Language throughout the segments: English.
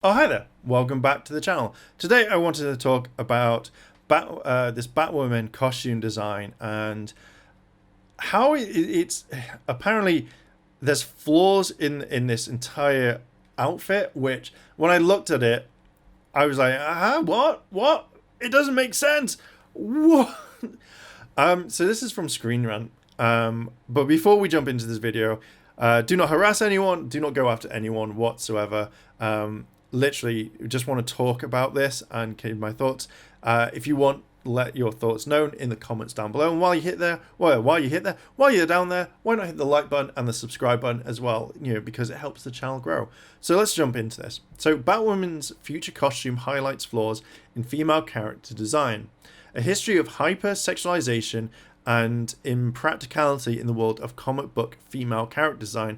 Oh, hi there. Welcome back to the channel. Today I wanted to talk about this Batwoman costume design and how it's apparently there's flaws in this entire outfit, which when I looked at it, I was like, what? It doesn't make sense. What? So this is from Screen Rant. But before we jump into this video, do not harass anyone. Do not go after anyone whatsoever. Literally just want to talk about this and give my thoughts. If you want, let your thoughts known in the comments down below. And while you're down there, why not hit the like button and the subscribe button as well? Because it helps the channel grow. So let's jump into this. So Batwoman's future costume highlights flaws in female character design, a history of hyper-sexualization and impracticality in the world of comic book female character design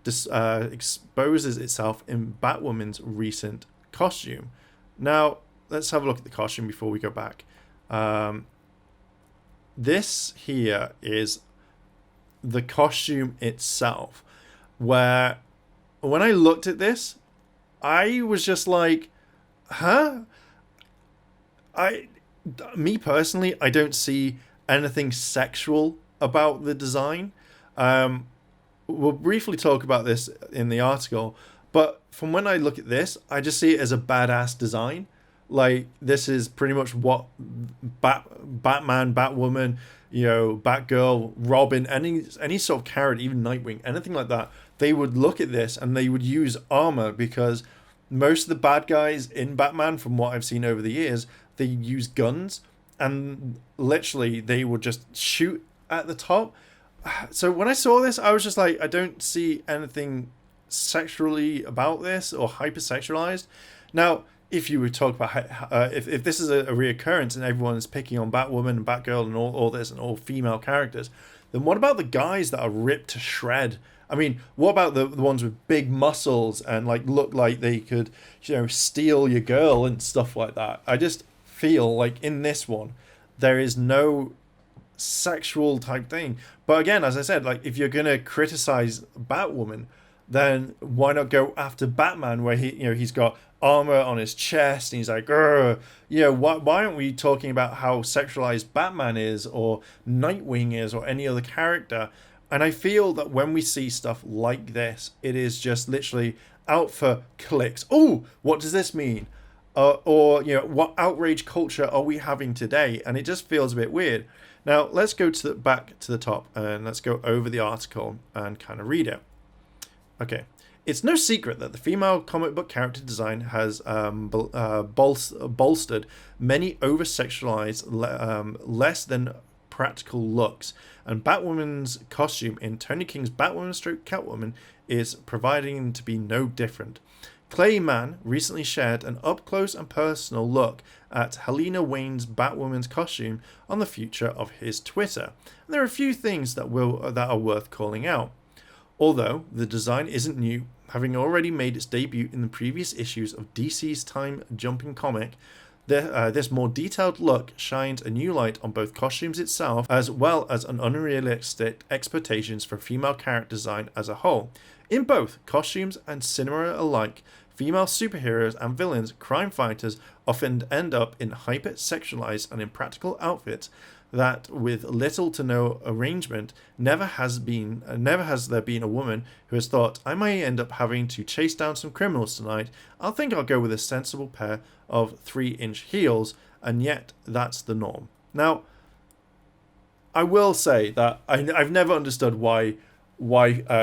exposes itself in Batwoman's recent costume. Now, let's have a look at the costume before we go back. This here is the costume itself, where when I looked at this, I was just like, huh? Me personally, I don't see anything sexual about the design. We'll briefly talk about this in the article, but from when I look at this, I just see it as a badass design. Like, this is pretty much what Batman, Batwoman, Batgirl, Robin, any sort of character, even Nightwing, anything like that, they would look at this and they would use armor, because most of the bad guys in Batman, from what I've seen over the years, they use guns, and literally they would just shoot at the top. So when I saw this, I was just like, I don't see anything sexually about this or hypersexualized. Now, if you would talk about if this is a reoccurrence and everyone is picking on Batwoman and Batgirl and all this and all female characters, then what about the guys that are ripped to shred? I mean, what about the ones with big muscles and like look like they could, steal your girl and stuff like that? I just feel like in this one, there is no sexual type thing. But again, as I said, like, if you're gonna criticize Batwoman, then why not go after Batman, where he's got armor on his chest and he's like, why aren't we talking about how sexualized Batman is, or Nightwing is, or any other character? And I feel that when we see stuff like this, it is just literally out for clicks. Oh, what does this mean? Or what outrage culture are we having today? And it just feels a bit weird. Now, let's go back to the top and let's go over the article and kind of read it. Okay. It's no secret that the female comic book character design has bolstered many over-sexualized, less than practical looks, and Batwoman's costume in Tony King's Batwoman / Catwoman is providing to be no different. Clay Mann recently shared an up-close and personal look at Helena Wayne's Batwoman's costume on the future of his Twitter. And there are a few things that are worth calling out. Although the design isn't new, having already made its debut in the previous issues of DC's time-jumping comic, this more detailed look shines a new light on both costumes itself, as well as an unrealistic expectations for female character design as a whole. In both costumes and cinema alike, female superheroes and villains, crime fighters, often end up in hyper-sexualized and impractical outfits that, with little to no arrangement, never has there been a woman who has thought, I may end up having to chase down some criminals tonight. I think I'll go with a sensible pair of 3-inch heels, and yet that's the norm. Now, I will say that I've never understood why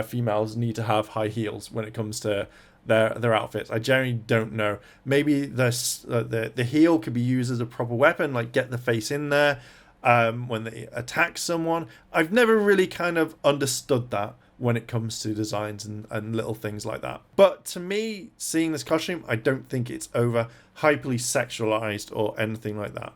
females need to have high heels when it comes to their outfits. I generally don't know. Maybe the heel could be used as a proper weapon, like get the face in there when they attack someone. I've never really kind of understood that when it comes to designs and little things like that. But to me, seeing this costume, I don't think it's over hyperly sexualized or anything like that.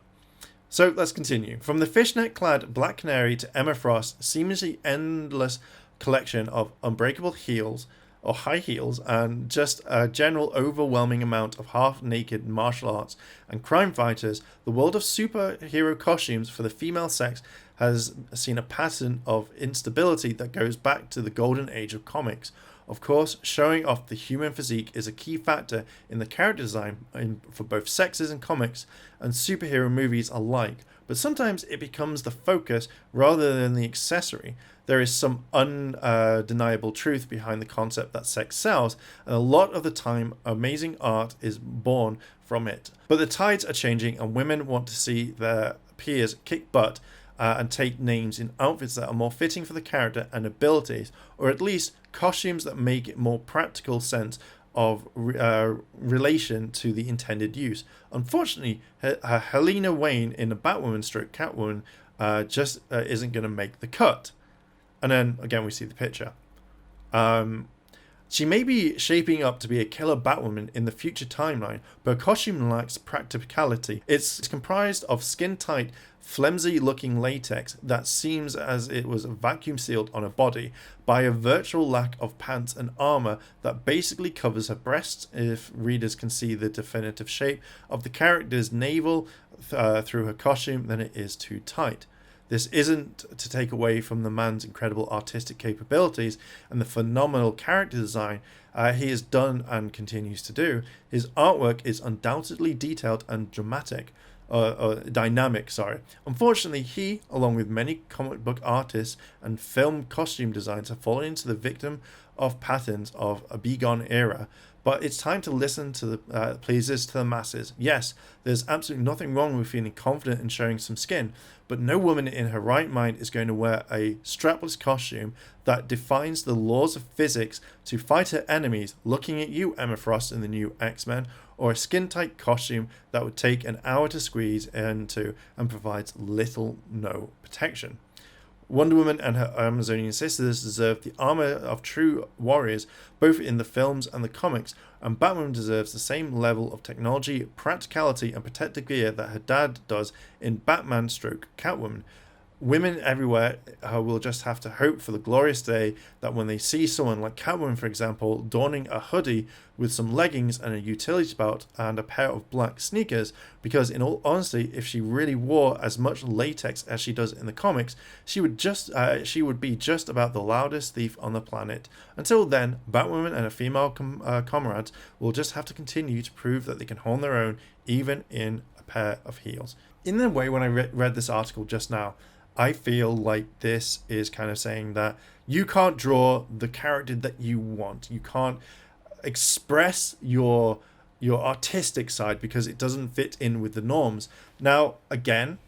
So let's continue. From the fishnet-clad Black Canary to Emma Frost's seemingly endless collection of unbreakable heels or high heels, and just a general overwhelming amount of half-naked martial arts and crime fighters, the world of superhero costumes for the female sex has seen a pattern of instability that goes back to the golden age of comics. Of course, showing off the human physique is a key factor in the character design for both sexes and comics and superhero movies alike, but sometimes it becomes the focus rather than the accessory. There is some undeniable truth behind the concept that sex sells, and a lot of the time, amazing art is born from it. But the tides are changing, and women want to see their peers kick butt and take names in outfits that are more fitting for the character and abilities, or at least costumes that make it more practical sense of relation to the intended use. Unfortunately, Helena Wayne in the Batwoman stroke Catwoman just isn't going to make the cut. And then again, we see the picture. She may be shaping up to be a killer Batwoman in the future timeline, but her costume lacks practicality. It's comprised of skin-tight, flimsy-looking latex that seems as it was vacuum sealed on her body by a virtual lack of pants and armor that basically covers her breasts if readers can see the definitive shape of the character's navel through her costume, then it is too tight. This isn't to take away from the man's incredible artistic capabilities and the phenomenal character design he has done and continues to do. His artwork is undoubtedly detailed and dynamic. Unfortunately, he, along with many comic book artists and film costume designers, have fallen into the victim of patterns of a bygone era. But it's time to listen to the pleasers to the masses. Yes, there's absolutely nothing wrong with feeling confident and showing some skin, but no woman in her right mind is going to wear a strapless costume that defines the laws of physics to fight her enemies, looking at you, Emma Frost, in the new X-Men, or a skin-tight costume that would take an hour to squeeze into and provides little no protection. Wonder Woman and her Amazonian sisters deserve the armor of true warriors, both in the films and the comics, and Batwoman deserves the same level of technology, practicality, and protective gear that her dad does in Batman stroke Catwoman. Women everywhere will just have to hope for the glorious day that when they see someone like Catwoman, for example, donning a hoodie with some leggings and a utility belt and a pair of black sneakers, because in all honesty, if she really wore as much latex as she does in the comics, she would be just about the loudest thief on the planet. Until then, Batwoman and her female comrades will just have to continue to prove that they can hold their own, even in a pair of heels. In the way, when I read this article just now, I feel like this is kind of saying that you can't draw the character that you want. You can't express your artistic side because it doesn't fit in with the norms. Now, again,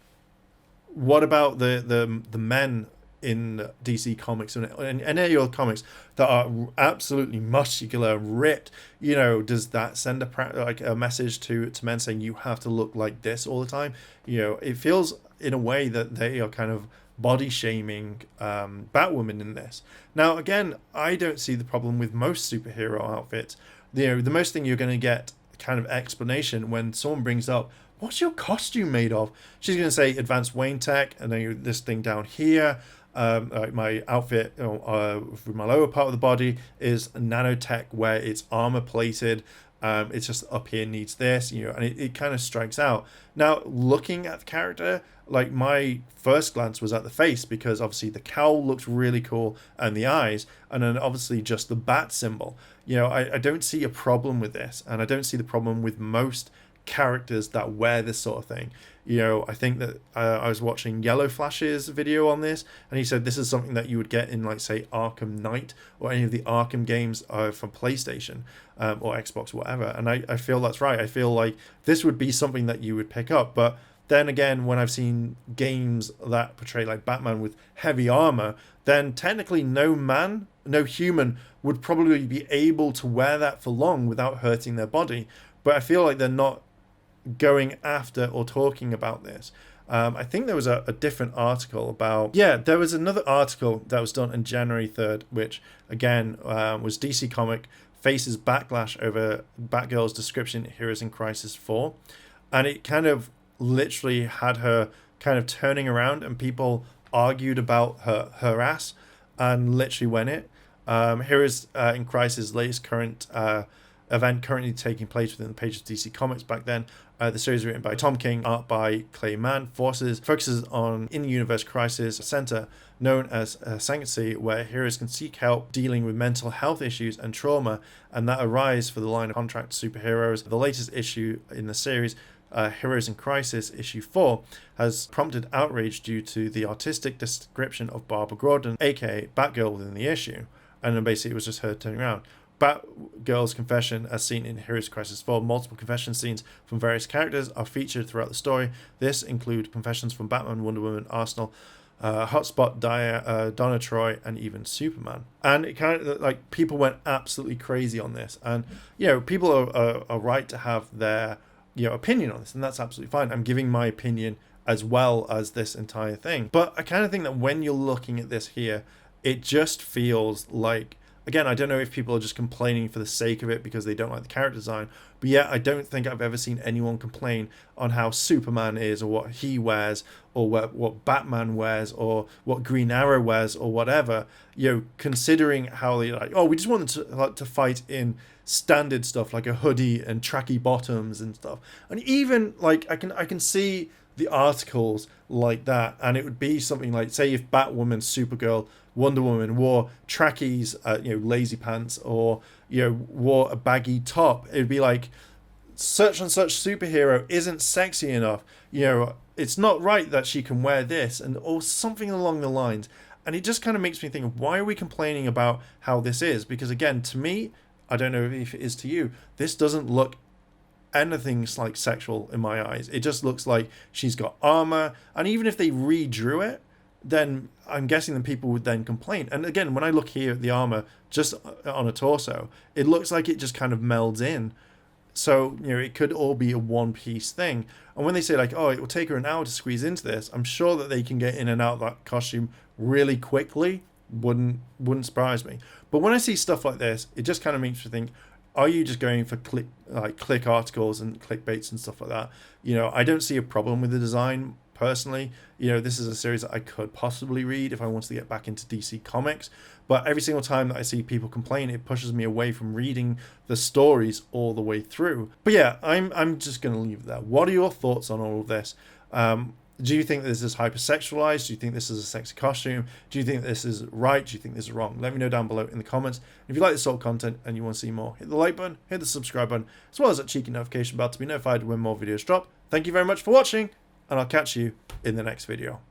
what about the men in DC Comics and any other comics that are absolutely muscular, ripped? You know, does that send a message to men saying you have to look like this all the time? You know, it feels in a way that they are kind of body shaming Batwoman in this. Now, again, I don't see the problem with most superhero outfits. You know, the most thing you're going to get kind of explanation when someone brings up, what's your costume made of? She's going to say advanced Wayne tech, and then this thing down here, my outfit with my lower part of the body is nanotech where it's armor plated. It's just up here needs this, you know, and it kind of strikes out. Now, looking at the character, like my first glance was at the face because obviously the cowl looked really cool and the eyes, and then obviously just the bat symbol. You know, I don't see a problem with this, and I don't see the problem with most characters that wear this sort of thing. You know, I think that I was watching Yellow Flash's video on this, and he said this is something that you would get in, like, say, Arkham Knight or any of the Arkham games from PlayStation or Xbox, whatever. And I feel that's right. I feel like this would be something that you would pick up. But then again, when I've seen games that portray like Batman with heavy armor, then technically no human would probably be able to wear that for long without hurting their body. But I feel like they're not going after or talking about this. I think there was a different article about... Yeah, there was another article that was done on January 3rd, which, again, was DC Comic faces backlash over Batgirl's description in Heroes in Crisis 4. And it kind of literally had her kind of turning around, and people argued about her ass and literally went it. Heroes in Crisis' latest current event currently taking place within the pages of DC Comics back then. The series written by Tom King, art by Clay Mann, focuses on in-universe crisis center known as Sanctity, where heroes can seek help dealing with mental health issues and trauma, and that arise for the line of contract superheroes. The latest issue in the series, Heroes in Crisis issue 4, has prompted outrage due to the artistic description of Barbara Gordon, aka Batgirl, within the issue. And then basically it was just her turning around. Batgirl's confession, as seen in Heroes Crisis 4, multiple confession scenes from various characters are featured throughout the story. This include confessions from Batman, Wonder Woman, Arsenal, Hotspot, Donna Troy, and even Superman. And it kind of, like, people went absolutely crazy on this. And, you know, people are right to have their, you know, opinion on this, and that's absolutely fine. I'm giving my opinion as well as this entire thing. But I kind of think that when you're looking at this here, it just feels like, again, I don't know if people are just complaining for the sake of it because they don't like the character design, but yeah, I don't think I've ever seen anyone complain on how Superman is, or what he wears, or what Batman wears, or what Green Arrow wears, or whatever, you know, considering how they like, oh, we just want them to fight in standard stuff like a hoodie and tracky bottoms and stuff. And even like I can see the articles like that, and it would be something like, say, if Batwoman, Supergirl, Wonder Woman wore trackies, you know, lazy pants, or, you know, wore a baggy top, it'd be like, such and such superhero isn't sexy enough, you know, it's not right that she can wear this, and or something along the lines. And it just kind of makes me think, why are we complaining about how this is? Because again, to me, I don't know if it is to you, this doesn't look anything like sexual in my eyes. It just looks like she's got armor, and even if they redrew it, then I'm guessing that people would then complain. And again, when I look here at the armor just on a torso, it looks like it just kind of melds in. So, you know, it could all be a one-piece thing. And when they say like, oh, it will take her an hour to squeeze into this, I'm sure that they can get in and out of that costume really quickly. Wouldn't surprise me. But when I see stuff like this, it just kind of makes me think, are you just going for click articles and clickbaits and stuff like that? You know, I don't see a problem with the design personally. You know, this is a series that I could possibly read if I wanted to get back into DC Comics. But every single time that I see people complain, it pushes me away from reading the stories all the way through. But yeah, I'm just going to leave it there. What are your thoughts on all of this? Do you think this is hypersexualized? Do you think this is a sexy costume? Do you think this is right? Do you think this is wrong? Let me know down below in the comments. If you like this sort of content and you want to see more, hit the like button, hit the subscribe button, as well as that cheeky notification bell to be notified when more videos drop. Thank you very much for watching, and I'll catch you in the next video.